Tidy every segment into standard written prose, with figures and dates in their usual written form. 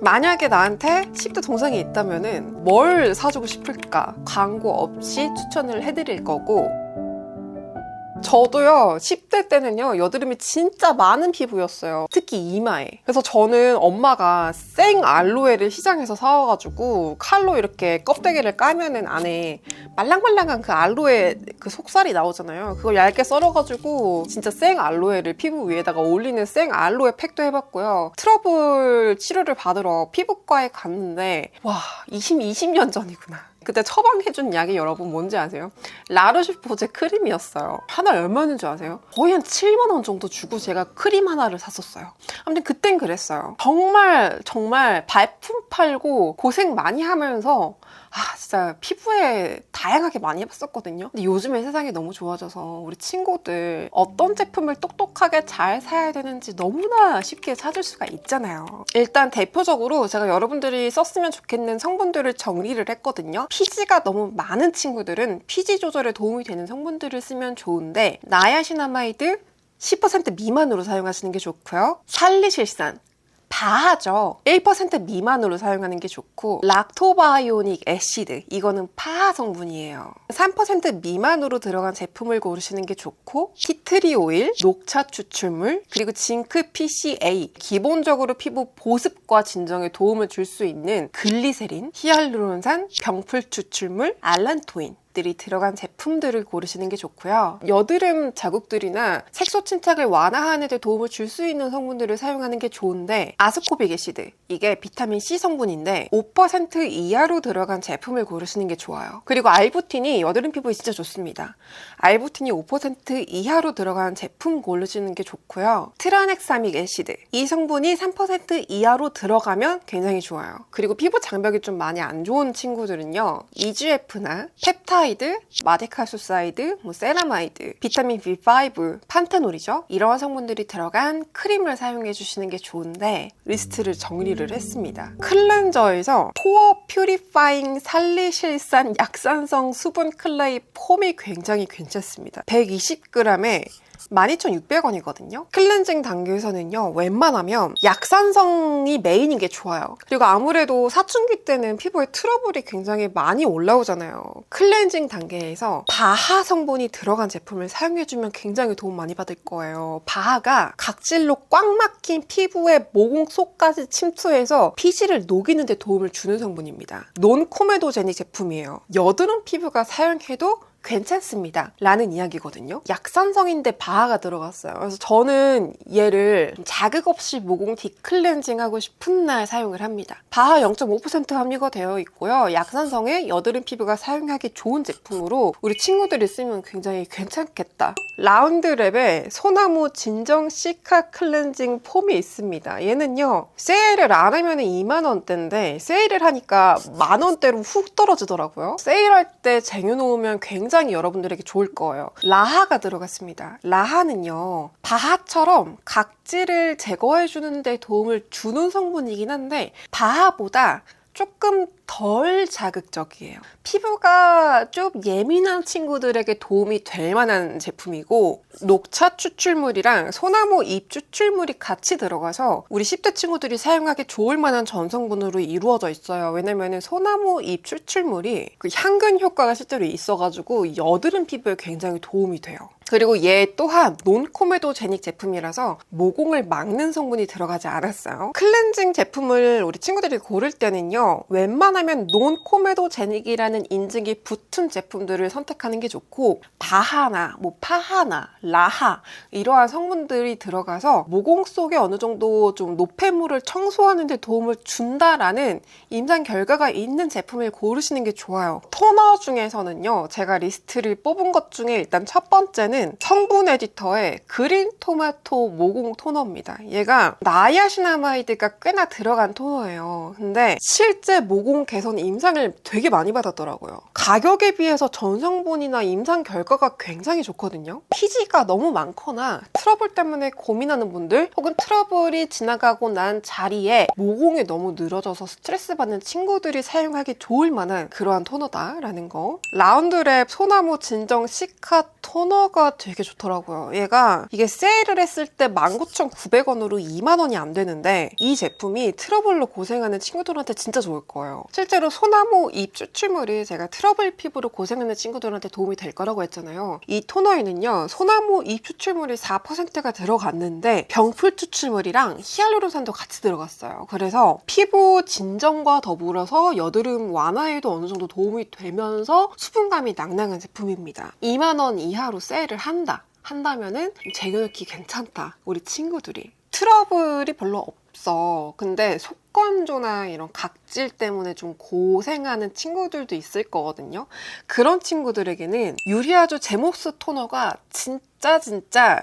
만약에 나한테 10대 동생이 있다면은 뭘 사주고 싶을까? 광고 없이 추천을 해드릴 거고, 저도요 10대 때는요 여드름이 진짜 많은 피부였어요. 특히 이마에. 그래서 저는 엄마가 생 알로에를 시장에서 사와가지고 칼로 이렇게 껍데기를 까면은 안에 말랑말랑한 그 알로에 그 속살이 나오잖아요. 그걸 얇게 썰어가지고 진짜 생 알로에를 피부 위에다가 올리는 생 알로에 팩도 해봤고요. 트러블 치료를 받으러 피부과에 갔는데 와 20년 전이구나. 그때 처방해준 약이 여러분 뭔지 아세요? 라르슈포제 크림이었어요. 하나 얼마인 줄 아세요? 거의 한 7만 원 정도 주고 제가 크림 하나를 샀었어요. 아무튼 그땐 그랬어요. 정말 발품 팔고 고생 많이 하면서 진짜 피부에 다양하게 많이 해봤었거든요. 근데 요즘에 세상이 너무 좋아져서 우리 친구들 어떤 제품을 똑똑하게 잘 사야 되는지 너무나 쉽게 찾을 수가 있잖아요. 일단 대표적으로 제가 여러분들이 썼으면 좋겠는 성분들을 정리를 했거든요. 피지가 너무 많은 친구들은 피지 조절에 도움이 되는 성분들을 쓰면 좋은데, 나야시나마이드 10% 미만으로 사용하시는 게 좋고요. 살리실산, 바하죠. 1% 미만으로 사용하는 게 좋고, 락토바이오닉 애시드, 이거는 파하 성분이에요. 3% 미만으로 들어간 제품을 고르시는 게 좋고, 티트리 오일, 녹차 추출물, 그리고 징크 PCA, 기본적으로 피부 보습과 진정에 도움을 줄 수 있는 글리세린, 히알루론산, 병풀 추출물, 알란토인 들이 들어간 제품들을 고르시는 게 좋고요. 여드름 자국들이나 색소 침착을 완화하는 데 도움을 줄 수 있는 성분들을 사용하는 게 좋은데, 아스코빅 애시드, 이게 비타민 C 성분인데 5% 이하로 들어간 제품을 고르시는 게 좋아요. 그리고 알부틴이 여드름 피부에 진짜 좋습니다. 알부틴이 5% 이하로 들어간 제품 고르시는 게 좋고요. 트라넥사믹 애시드, 이 성분이 3% 이하로 들어가면 굉장히 좋아요. 그리고 피부 장벽이 좀 많이 안 좋은 친구들은요, EGF나 펩타이드, 마데카소사이드, 세라마이드, 비타민 B5, 판테놀이죠. 이러한 성분들이 들어간 크림을 사용해 주시는 게 좋은데, 리스트를 정리를 했습니다. 클렌저에서 포어 퓨리파잉 살리실산 약산성 수분 클레이 폼이 굉장히 괜찮습니다. 120g에 12,600원이거든요. 클렌징 단계에서는요, 웬만하면 약산성이 메인인 게 좋아요. 그리고 아무래도 사춘기 때는 피부에 트러블이 굉장히 많이 올라오잖아요. 클렌징 단계에서 바하 성분이 들어간 제품을 사용해주면 굉장히 도움 많이 받을 거예요. 바하가 각질로 꽉 막힌 피부의 모공 속까지 침투해서 피지를 녹이는 데 도움을 주는 성분입니다. 논코메도제닉 제품이에요. 여드름 피부가 사용해도 괜찮습니다 라는 이야기거든요. 약산성인데 바하가 들어갔어요. 그래서 저는 얘를 자극 없이 모공 디클렌징 하고 싶은 날 사용을 합니다. 바하 0.5% 함유가 되어 있고요. 약산성에 여드름 피부가 사용하기 좋은 제품으로 우리 친구들이 쓰면 굉장히 괜찮겠다. 라운드랩에 소나무 진정 시카 클렌징 폼이 있습니다. 얘는요, 세일을 안 하면 2만원대인데 세일을 하니까 만원대로 훅 떨어지더라고요. 세일할 때 쟁여놓으면 굉장히 여러분들에게 좋을 거예요. 라하가 들어갔습니다. 라하는요, 바하처럼 각질을 제거해주는 데 도움을 주는 성분이긴 한데 바하보다 조금 덜 자극적이에요. 피부가 좀 예민한 친구들에게 도움이 될 만한 제품이고, 녹차 추출물이랑 소나무 잎 추출물이 같이 들어가서 우리 10대 친구들이 사용하기 좋을 만한 전성분으로 이루어져 있어요. 왜냐면 소나무 잎 추출물이 그 향균 효과가 실제로 있어가지고 여드름 피부에 굉장히 도움이 돼요. 그리고 얘 또한 논코메도제닉 제품이라서 모공을 막는 성분이 들어가지 않았어요. 클렌징 제품을 우리 친구들이 고를 때는요, 웬만하면 논코메도제닉이라는 인증이 붙은 제품들을 선택하는 게 좋고, 바하나 파하나 라하 이러한 성분들이 들어가서 모공 속에 어느 정도 좀 노폐물을 청소하는 데 도움을 준다라는 임상 결과가 있는 제품을 고르시는 게 좋아요. 토너 중에서는요, 제가 리스트를 뽑은 것 중에 일단 첫 번째는 성분 에디터의 그린 토마토 모공 토너입니다. 얘가 나야시나마이드가 꽤나 들어간 토너예요. 근데 실제 모공 개선 임상을 되게 많이 받았더라고요. 가격에 비해서 전성분이나 임상 결과가 굉장히 좋거든요. 피지가 너무 많거나 트러블 때문에 고민하는 분들, 혹은 트러블이 지나가고 난 자리에 모공이 너무 늘어져서 스트레스 받는 친구들이 사용하기 좋을 만한 그러한 토너다라는 거. 라운드랩 소나무 진정 시카 토너가 효과가 되게 좋더라고요. 얘가 이게 세일을 했을 때 19,900원으로 2만 원이 안 되는데 이 제품이 트러블로 고생하는 친구들한테 진짜 좋을 거예요. 실제로 소나무 잎 추출물이 제가 트러블 피부로 고생하는 친구들한테 도움이 될 거라고 했잖아요. 이 토너에는요, 소나무 잎 추출물이 4%가 들어갔는데 병풀 추출물이랑 히알루론산도 같이 들어갔어요. 그래서 피부 진정과 더불어서 여드름 완화에도 어느 정도 도움이 되면서 수분감이 낭낭한 제품입니다. 2만 원 이하로 세일을 한다면은 쟁여놓기 괜찮다. 우리 친구들이. 트러블이 별로 없어. 근데 속건조나 이런 각질 때문에 좀 고생하는 친구들도 있을 거거든요. 그런 친구들에게는 유리아주 제모스 토너가 진짜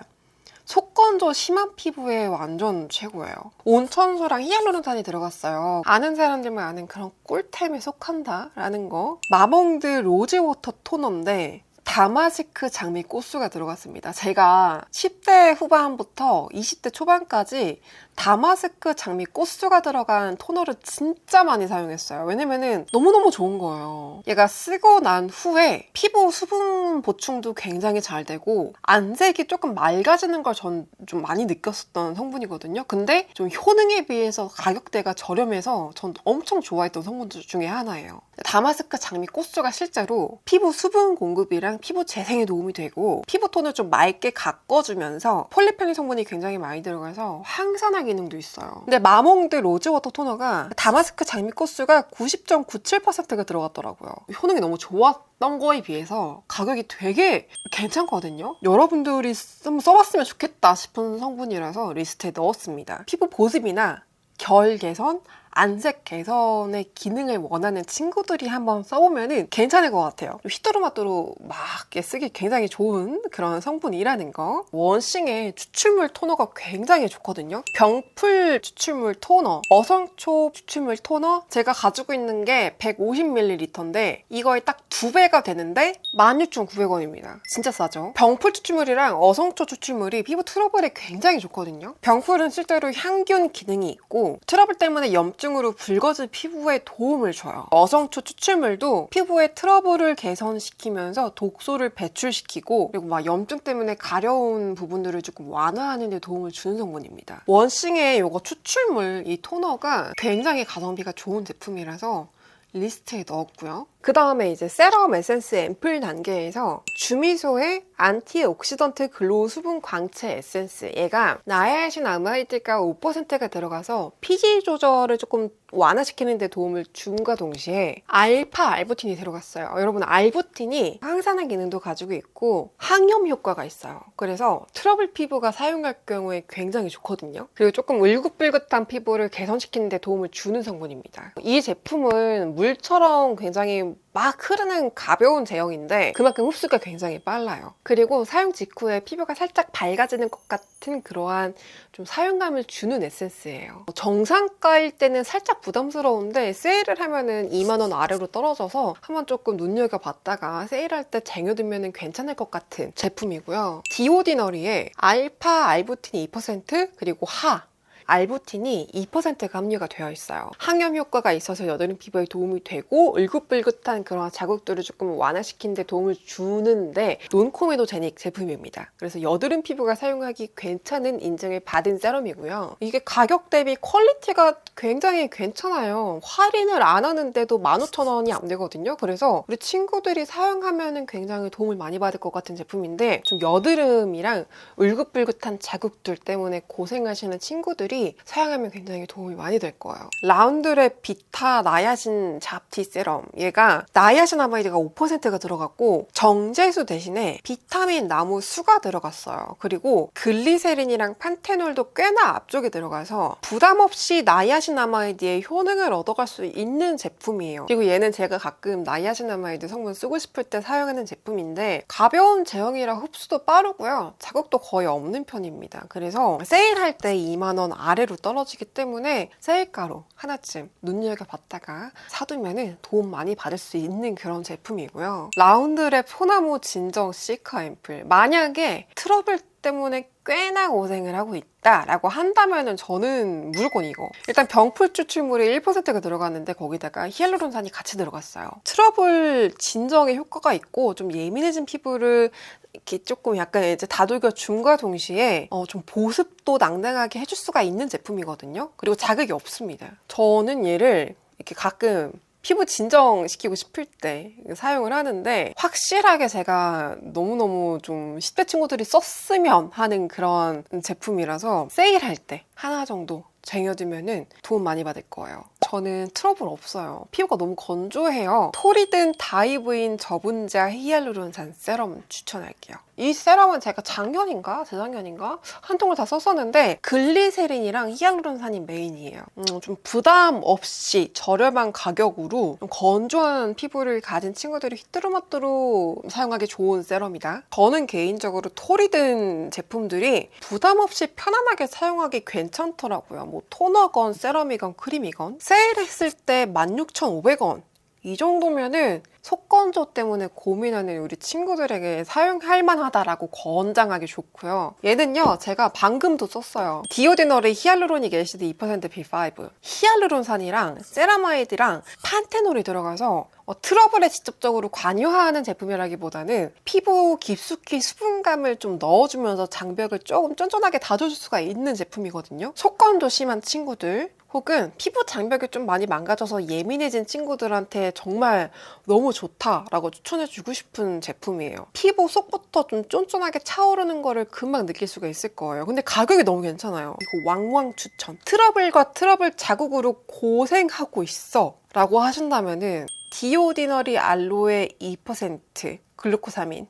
속건조 심한 피부에 완전 최고예요. 온천수랑 히알루론산이 들어갔어요. 아는 사람들만 아는 그런 꿀템에 속한다라는 거. 마몽드 로즈워터 토너인데 다마스크 장미 꽃수가 들어갔습니다. 제가 10대 후반부터 20대 초반까지 다마스크 장미 꽃수가 들어간 토너를 진짜 많이 사용했어요. 왜냐면은 너무너무 좋은 거예요. 얘가 쓰고 난 후에 피부 수분 보충도 굉장히 잘 되고 안색이 조금 맑아지는 걸 전 좀 많이 느꼈었던 성분이거든요. 근데 좀 효능에 비해서 가격대가 저렴해서 전 엄청 좋아했던 성분들 중에 하나예요. 다마스크 장미 꽃수가 실제로 피부 수분 공급이랑 피부 재생에 도움이 되고 피부톤을 좀 맑게 가꿔주면서 폴리페놀 성분이 굉장히 많이 들어가서 항산화 기능도 있어요. 근데 마몽드 로즈워터 토너가 다마스크 장미 꽃수가 90.97%가 들어갔더라고요. 효능이 너무 좋았던 거에 비해서 가격이 되게 괜찮거든요. 여러분들이 한번 써봤으면 좋겠다 싶은 성분이라서 리스트에 넣었습니다. 피부 보습이나 결 개선, 안색 개선의 기능을 원하는 친구들이 한번 써보면 괜찮을 것 같아요. 휘뚜루마뚜루 막 쓰기 굉장히 좋은 그런 성분이라는 거. 원싱의 추출물 토너가 굉장히 좋거든요. 병풀 추출물 토너, 어성초 추출물 토너, 제가 가지고 있는 게 150ml인데 이거에 딱 2배가 되는데 16,900원입니다. 진짜 싸죠? 병풀 추출물이랑 어성초 추출물이 피부 트러블에 굉장히 좋거든요. 병풀은 실제로 향균 기능이 있고 트러블 때문에 염증으로 붉어진 피부에 도움을 줘요. 어성초 추출물도 피부의 트러블을 개선시키면서 독소를 배출시키고 그리고 막 염증 때문에 가려운 부분들을 조금 완화하는 데 도움을 주는 성분입니다. 원싱의 이거 추출물 이 토너가 굉장히 가성비가 좋은 제품이라서 리스트에 넣었고요. 그 다음에 이제 세럼 에센스 앰플 단계에서 주미소의 안티옥시던트 글로우 수분 광채 에센스. 얘가 나이아신아마이드가 5%가 들어가서 피지 조절을 조금 완화시키는 데 도움을 줌과 동시에 알파 알부틴이 들어갔어요. 여러분, 알부틴이 항산화 기능도 가지고 있고 항염 효과가 있어요. 그래서 트러블 피부가 사용할 경우에 굉장히 좋거든요. 그리고 조금 울긋불긋한 피부를 개선시키는 데 도움을 주는 성분입니다. 이 제품은 물처럼 굉장히 막 흐르는 가벼운 제형인데 그만큼 흡수가 굉장히 빨라요. 그리고 사용 직후에 피부가 살짝 밝아지는 것 같은 그러한 좀 사용감을 주는 에센스예요. 정상가일 때는 살짝 부담스러운데 세일을 하면은 2만 원 아래로 떨어져서 한번 조금 눈여겨봤다가 세일할 때 쟁여두면 괜찮을 것 같은 제품이고요. 디오디너리에 알파 알부틴 2% 그리고 하 알부틴이 2%가 함유가 되어 있어요. 항염 효과가 있어서 여드름 피부에 도움이 되고 울긋불긋한 그런 자극들을 조금 완화시키는 데 도움을 주는데 논코메도제닉 제품입니다. 그래서 여드름 피부가 사용하기 괜찮은 인증을 받은 세럼이고요. 이게 가격 대비 퀄리티가 굉장히 괜찮아요. 할인을 안 하는데도 15,000원이 안 되거든요. 그래서 우리 친구들이 사용하면 굉장히 도움을 많이 받을 것 같은 제품인데 좀 여드름이랑 울긋불긋한 자극들 때문에 고생하시는 친구들이 사용하면 굉장히 도움이 많이 될 거예요. 라운드랩 비타 나야신 잡티 세럼. 얘가 나야신아마이드가 5%가 들어갔고 정제수 대신에 비타민 나무 수가 들어갔어요. 그리고 글리세린이랑 판테놀도 꽤나 앞쪽에 들어가서 부담 없이 나야신아마이드의 효능을 얻어갈 수 있는 제품이에요. 그리고 얘는 제가 가끔 나야신아마이드 성분 쓰고 싶을 때 사용하는 제품인데 가벼운 제형이라 흡수도 빠르고요. 자극도 거의 없는 편입니다. 그래서 세일할 때 2만 원 아래로 떨어지기 때문에 세일가로 하나쯤 눈여겨봤다가 사두면 도움 많이 받을 수 있는 그런 제품이고요. 라운드랩 소나무 진정 시카 앰플. 만약에 트러블 때문에 꽤나 고생을 하고 있다라고 한다면은 저는 무조건 이거. 일단 병풀 추출물이 1%가 들어갔는데 거기다가 히알루론산이 같이 들어갔어요. 트러블 진정에 효과가 있고 좀 예민해진 피부를 이렇게 조금 약간 이제 다독여 줌과 동시에 좀 보습도 낭낭하게 해줄 수가 있는 제품이거든요. 그리고 자극이 없습니다. 저는 얘를 이렇게 가끔 피부 진정시키고 싶을 때 사용을 하는데 확실하게 제가 너무너무 좀 10대 친구들이 썼으면 하는 그런 제품이라서 세일할 때 하나 정도 쟁여두면은 도움 많이 받을 거예요. 저는 트러블 없어요. 피부가 너무 건조해요. 토리든 다이브인 저분자 히알루론산 세럼 추천할게요. 이 세럼은 제가 작년인가 재작년인가 한 통을 다 썼었는데 글리세린이랑 히알루론산이 메인이에요. 좀 부담 없이 저렴한 가격으로 좀 건조한 피부를 가진 친구들이 휘뚜루마뚜루 사용하기 좋은 세럼이다. 저는 개인적으로 토리든 제품들이 부담 없이 편안하게 사용하기 괜찮더라고요. 뭐 토너건 세럼이건 크림이건 세일했을 때 16,500원 이 정도면은 속건조 때문에 고민하는 우리 친구들에게 사용할 만하다라고 권장하기 좋고요. 얘는요, 제가 방금도 썼어요. 디오디너리 히알루로닉 애시드 2% B5. 히알루론산이랑 세라마이드랑 판테놀이 들어가서 트러블에 직접적으로 관여하는 제품이라기보다는 피부 깊숙이 수분감을 좀 넣어주면서 장벽을 조금 쫀쫀하게 다져줄 수가 있는 제품이거든요. 속건조 심한 친구들 혹은 피부 장벽이 좀 많이 망가져서 예민해진 친구들한테 정말 너무 좋다라고 추천해주고 싶은 제품이에요. 피부 속부터 좀 쫀쫀하게 차오르는 거를 금방 느낄 수가 있을 거예요. 근데 가격이 너무 괜찮아요. 이거 왕왕 추천. 트러블과 트러블 자국으로 고생하고 있어 라고 하신다면은 디오디너리 알로에 2% 글루코사민.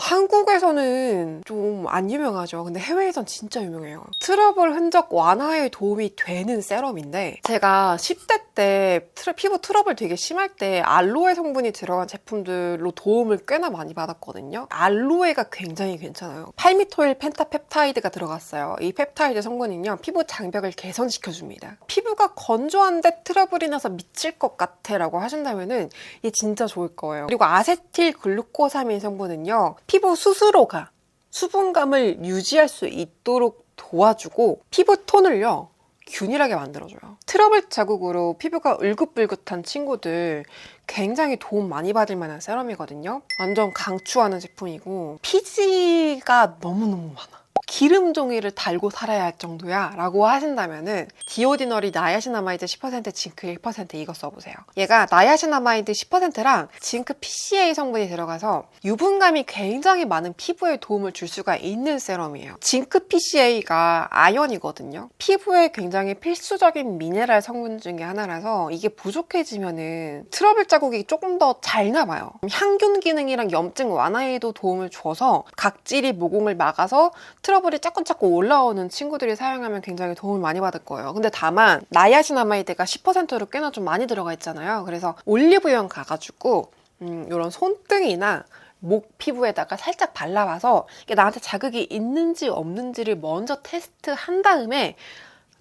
한국에서는 좀 안 유명하죠. 근데 해외에선 진짜 유명해요. 트러블 흔적 완화에 도움이 되는 세럼인데 제가 10대 때 피부 트러블 되게 심할 때 알로에 성분이 들어간 제품들로 도움을 꽤나 많이 받았거든요. 알로에가 굉장히 괜찮아요. 팔미토일 펜타펩타이드가 들어갔어요. 이 펩타이드 성분은요, 피부 장벽을 개선시켜줍니다. 피부가 건조한데 트러블이 나서 미칠 것 같아 라고 하신다면은 얘 진짜 좋을 거예요. 그리고 아세틸 글루코사민 성분은요, 피부 스스로가 수분감을 유지할 수 있도록 도와주고 피부 톤을요 균일하게 만들어줘요. 트러블 자국으로 피부가 울긋불긋한 친구들 굉장히 도움 많이 받을 만한 세럼이거든요. 완전 강추하는 제품이고 피지가 너무너무 많아. 기름 종이를 달고 살아야 할 정도야 라고 하신다면은 디오디너리 나야시나마이드 10% 징크 1% 이거 써보세요. 얘가 나야시나마이드 10%랑 징크 PCA 성분이 들어가서 유분감이 굉장히 많은 피부에 도움을 줄 수가 있는 세럼이에요. 징크 PCA가 아연이거든요. 피부에 굉장히 필수적인 미네랄 성분 중에 하나라서 이게 부족해지면은 트러블 자국이 조금 더 잘 남아요. 향균 기능이랑 염증 완화에도 도움을 줘서 각질이 모공을 막아서 트러블이 자꾸자꾸 올라오는 친구들이 사용하면 굉장히 도움을 많이 받을 거예요. 근데 다만 나이아신아마이드가 10%로 꽤나 좀 많이 들어가 있잖아요. 그래서 올리브영 가가지고 이런 손등이나 목 피부에다가 살짝 발라봐서 이게 나한테 자극이 있는지 없는지를 먼저 테스트한 다음에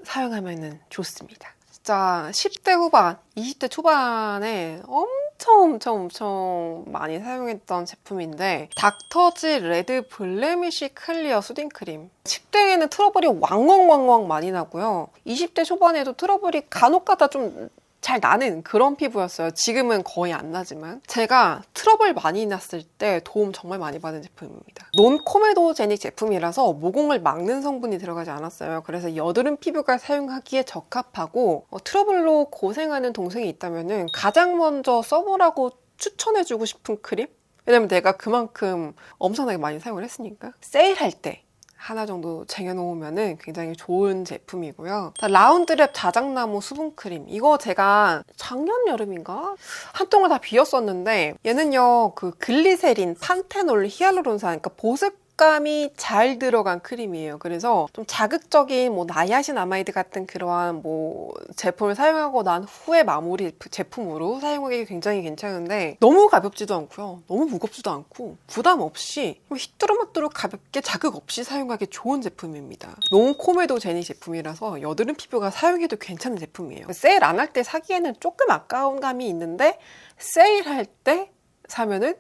사용하면 좋습니다. 진짜 10대 후반, 20대 초반에 엄청 많이 사용했던 제품인데 닥터지 레드 블레미쉬 클리어 수딩 크림. 10대에는 트러블이 왕왕 많이 나고요. 20대 초반에도 트러블이 간혹가다 좀 잘 나는 그런 피부였어요. 지금은 거의 안 나지만 제가 트러블 많이 났을 때 도움 정말 많이 받은 제품입니다. 논코메도제닉 제품이라서 모공을 막는 성분이 들어가지 않았어요. 그래서 여드름 피부가 사용하기에 적합하고 트러블로 고생하는 동생이 있다면 가장 먼저 써보라고 추천해주고 싶은 크림? 왜냐면 내가 그만큼 엄청나게 많이 사용을 했으니까. 세일할 때 하나 정도 쟁여놓으면 굉장히 좋은 제품이고요. 라운드랩 자작나무 수분크림. 이거 제가 작년 여름인가? 한 통을 다 비웠었는데 얘는요, 그 글리세린, 판테놀, 히알루론산, 그러니까 보습감이 잘 들어간 크림이에요. 그래서 좀 자극적인 뭐 나이아신아마이드 같은 그러한 뭐 제품을 사용하고 난 후에 마무리 제품으로 사용하기 굉장히 괜찮은데 너무 가볍지도 않고요. 너무 무겁지도 않고 부담 없이 휘뚜루마뚜루 가볍게 자극 없이 사용하기 좋은 제품입니다. 논코메도 제닉 제품이라서 여드름 피부가 사용해도 괜찮은 제품이에요. 세일 안 할 때 사기에는 조금 아까운 감이 있는데 세일할 때 사면은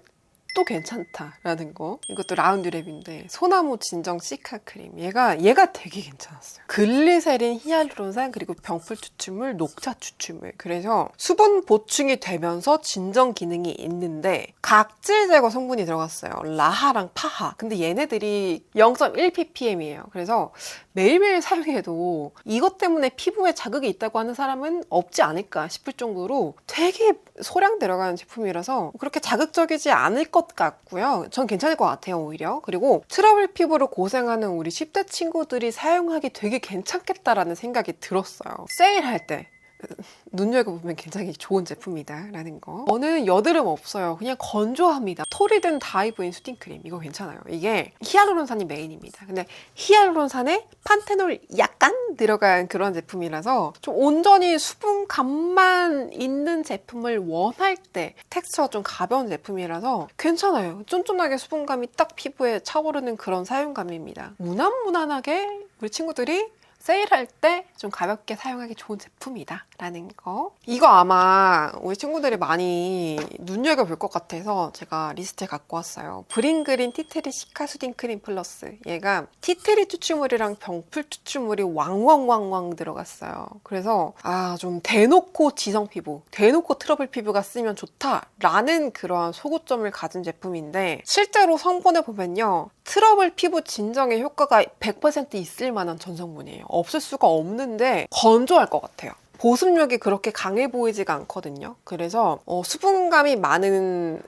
립도 괜찮다라는 거. 이것도 라운드랩인데 소나무 진정 시카 크림. 얘가 되게 괜찮았어요. 글리세린, 히알루론산, 그리고 병풀 추출물, 녹차 추출물. 그래서 수분 보충이 되면서 진정 기능이 있는데 각질 제거 성분이 들어갔어요. 라하랑 파하. 근데 얘네들이 0.1ppm이에요. 그래서 매일매일 사용해도 이것 때문에 피부에 자극이 있다고 하는 사람은 없지 않을까 싶을 정도로 되게 소량 들어가는 제품이라서 그렇게 자극적이지 않을 것 같고요. 전 괜찮을 것 같아요, 오히려. 그리고 트러블 피부로 고생하는 우리 10대 친구들이 사용하기 되게 괜찮겠다라는 생각이 들었어요. 세일할 때 눈여겨보면 굉장히 좋은 제품이다 라는 거. 저는 여드름 없어요. 그냥 건조합니다. 토리든 다이브인 수딩크림 이거 괜찮아요. 이게 히알루론산이 메인입니다. 근데 히알루론산에 판테놀 약간 들어간 그런 제품이라서 좀 온전히 수분감만 있는 제품을 원할 때 텍스처가 좀 가벼운 제품이라서 괜찮아요. 쫀쫀하게 수분감이 딱 피부에 차오르는 그런 사용감입니다. 무난무난하게 우리 친구들이 세일할 때 좀 가볍게 사용하기 좋은 제품이다 라는 거. 이거 아마 우리 친구들이 많이 눈여겨볼 것 같아서 제가 리스트에 갖고 왔어요. 브링그린 티트리 시카 수딩 크림 플러스. 얘가 티트리 추출물이랑 병풀 추출물이 왕왕왕왕 들어갔어요. 그래서 좀 대놓고 지성 피부, 대놓고 트러블 피부가 쓰면 좋다라는 그런 소구점을 가진 제품인데 실제로 성분을 보면요. 트러블 피부 진정에 효과가 100% 있을 만한 전성분이에요. 없을 수가 없는데 건조할 것 같아요. 보습력이 그렇게 강해 보이지가 않거든요. 그래서 수분감이 많은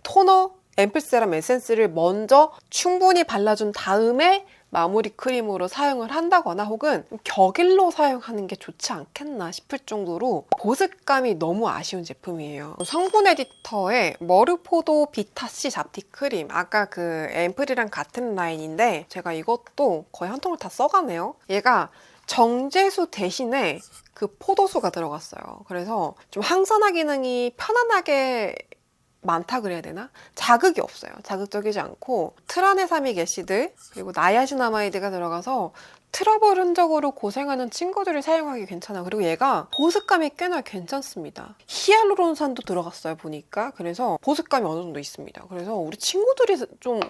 토너, 앰플세럼 에센스를 먼저 충분히 발라준 다음에 마무리 크림으로 사용을 한다거나 혹은 격일로 사용하는 게 좋지 않겠나 싶을 정도로 보습감이 너무 아쉬운 제품이에요. 성분 에디터에 머르포도 비타C 잡티 크림, 아까 그 앰플이랑 같은 라인인데 제가 이것도 거의 한 통을 다 써가네요. 얘가 정제수 대신에 그 포도수가 들어갔어요. 그래서 좀 항산화 기능이 편안하게 많다 그래야 되나? 자극이 없어요. 자극적이지 않고 트라네사믹 애시드 그리고 나야시나마이드가 들어가서 트러블 흔적으로 고생하는 친구들이 사용하기 괜찮아요. 그리고 얘가 보습감이 꽤나 괜찮습니다. 히알루론산도 들어갔어요, 보니까. 그래서 보습감이 어느 정도 있습니다. 그래서 우리 친구들이 좀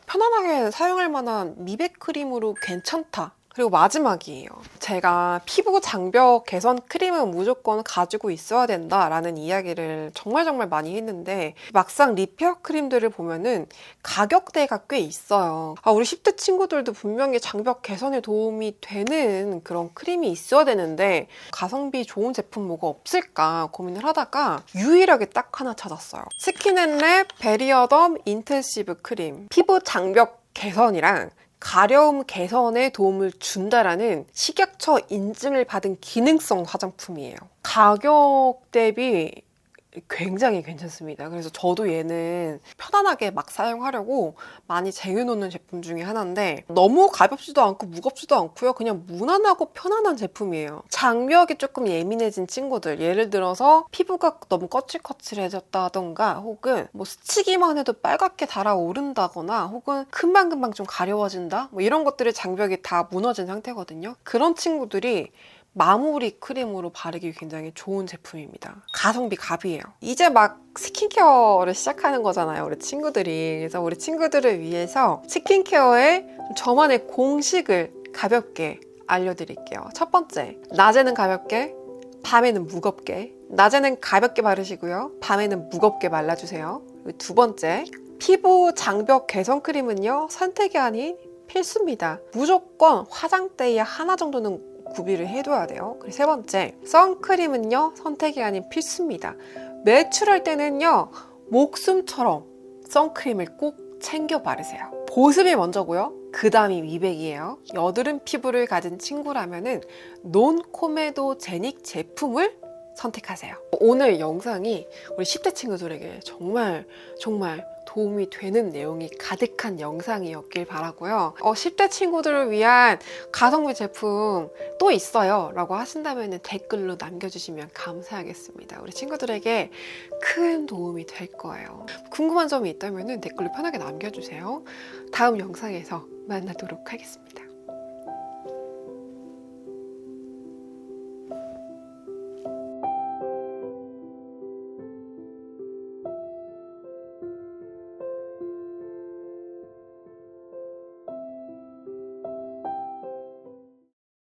편안하게 사용할 만한 미백 크림으로 괜찮다. 그리고 마지막이에요. 제가 피부 장벽 개선 크림은 무조건 가지고 있어야 된다라는 이야기를 정말 많이 했는데 막상 리페어 크림들을 보면은 가격대가 꽤 있어요. 우리 10대 친구들도 분명히 장벽 개선에 도움이 되는 그런 크림이 있어야 되는데 가성비 좋은 제품 뭐가 없을까 고민을 하다가 유일하게 딱 하나 찾았어요. 스킨앤랩 베리어덤 인텐시브 크림. 피부 장벽 개선이랑 가려움 개선에 도움을 준다라는 식약처 인증을 받은 기능성 화장품이에요. 가격 대비 굉장히 괜찮습니다. 그래서 저도 얘는 편안하게 막 사용하려고 많이 쟁여놓는 제품 중에 하나인데 너무 가볍지도 않고 무겁지도 않고요. 그냥 무난하고 편안한 제품이에요. 장벽이 조금 예민해진 친구들, 예를 들어서 피부가 너무 거칠거칠해졌다던가 혹은 뭐 스치기만 해도 빨갛게 달아오른다거나 혹은 금방금방 좀 가려워진다 뭐 이런 것들의 장벽이 다 무너진 상태거든요. 그런 친구들이 마무리 크림으로 바르기 굉장히 좋은 제품입니다. 가성비 갑이에요. 이제 막 스킨케어를 시작하는 거잖아요, 우리 친구들이. 그래서 우리 친구들을 위해서 스킨케어의 저만의 공식을 가볍게 알려드릴게요. 첫 번째, 낮에는 가볍게, 밤에는 무겁게. 낮에는 가볍게 바르시고요, 밤에는 무겁게 발라주세요. 그리고 두 번째, 피부 장벽 개선 크림은요, 선택이 아닌 필수입니다. 무조건 화장대에 하나 정도는 구비를 해둬야 돼요. 그리고 세 번째, 선크림은요, 선택이 아닌 필수입니다. 외출할 때는요, 목숨처럼 선크림을 꼭 챙겨 바르세요. 보습이 먼저고요, 그 다음이 미백이에요. 여드름 피부를 가진 친구라면은 논코메도 제닉 제품을 선택하세요. 오늘 영상이 우리 10대 친구들에게 정말 도움이 되는 내용이 가득한 영상이었길 바라고요. 10대 친구들을 위한 가성비 제품 또 있어요 라고 하신다면 댓글로 남겨주시면 감사하겠습니다. 우리 친구들에게 큰 도움이 될 거예요. 궁금한 점이 있다면 댓글로 편하게 남겨주세요. 다음 영상에서 만나도록 하겠습니다.